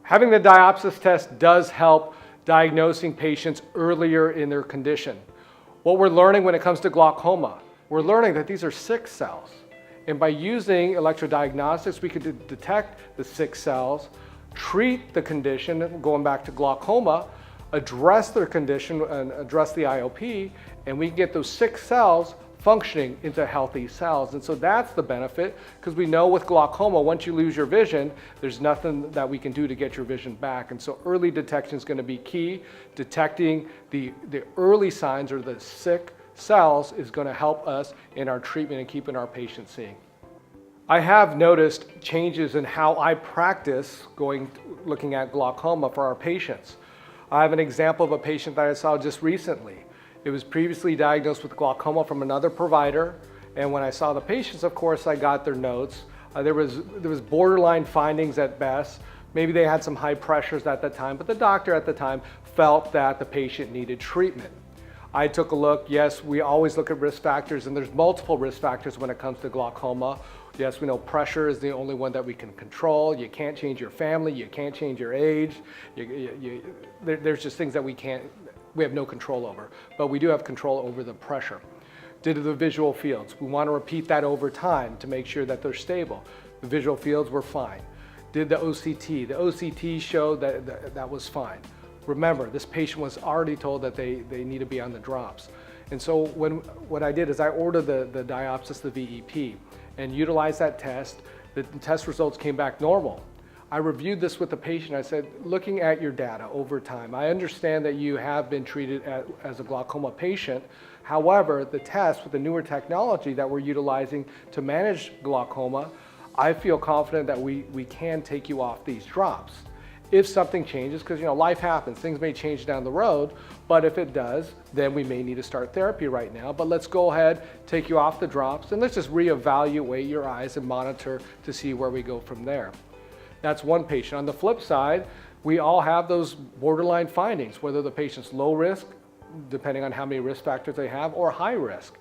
Having the Diopsys test does help diagnosing patients earlier in their condition. What we're learning when it comes to glaucoma, we're learning that these are sick cells. And by using electrodiagnostics, we could detect the sick cells, treat the condition, going back to glaucoma, address their condition and address the IOP, and we can get those sick cells functioning into healthy cells. And so that's the benefit, because we know with glaucoma, once you lose your vision, there's nothing that we can do to get your vision back. And so early detection is going to be key. Detecting the early signs or the sick cells is going to help us in our treatment and keeping our patients seeing. I have noticed changes in how I practice looking at glaucoma for our patients. I have an example of a patient that I saw just recently. It was previously diagnosed with glaucoma from another provider, and when I saw the patients, of course, I got their notes. There was borderline findings at best. Maybe they had some high pressures at the time, but the doctor at the time felt that the patient needed treatment. I took a look. Yes, we always look at risk factors, and there's multiple risk factors when it comes to glaucoma. Yes, we know pressure is the only one that we can control. You can't change your family. You can't change your age. There's just things that we have no control over, but we do have control over the pressure. Did the visual fields? We want to repeat that over time to make sure that they're stable. The visual fields were fine. Did the OCT? The OCT showed that was fine. Remember, this patient was already told that they need to be on the drops. And so what I did is I ordered the Diopsys, the VEP, and utilized that test. The test results came back normal. I reviewed this with the patient. I said, looking at your data over time, I understand that you have been treated as a glaucoma patient. However, the test with the newer technology that we're utilizing to manage glaucoma, I feel confident that we can take you off these drops. If something changes, because life happens, things may change down the road, but if it does, then we may need to start therapy right now. But let's go ahead, take you off the drops, and let's just reevaluate your eyes and monitor to see where we go from there. That's one patient. On the flip side, we all have those borderline findings, whether the patient's low risk, depending on how many risk factors they have, or high risk.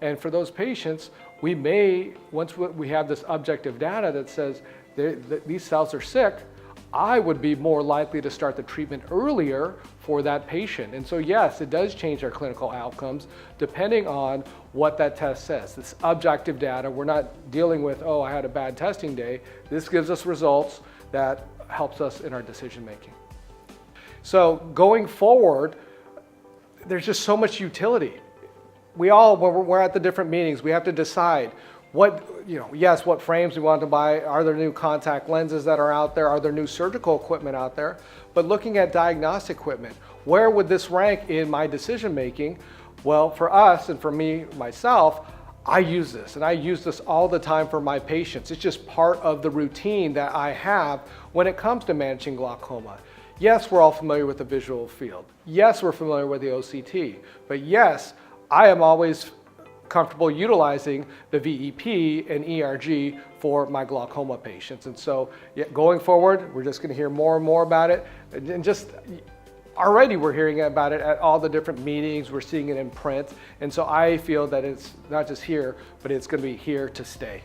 And for those patients, we may, once we have this objective data that says these cells are sick, I would be more likely to start the treatment earlier for that patient. And so yes, it does change our clinical outcomes depending on what that test says. This objective data, we're not dealing with, oh, I had a bad testing day. This gives us results that helps us in our decision making. So going forward, there's just so much utility. When we're at the different meetings, we have to decide what frames we want to buy. Are there new contact lenses that are out there? Are there new surgical equipment out there? But looking at diagnostic equipment, where would this rank in my decision making? Well, for us and for me, myself, I use this, and I use this all the time for my patients. It's just part of the routine that I have when it comes to managing glaucoma. Yes, we're all familiar with the visual field. Yes, we're familiar with the OCT. But yes, I am always comfortable utilizing the VEP and ERG for my glaucoma patients. And so going forward, we're just going to hear more and more about it. And just already we're hearing about it at all the different meetings. We're seeing it in print. And so I feel that it's not just here, but it's going to be here to stay.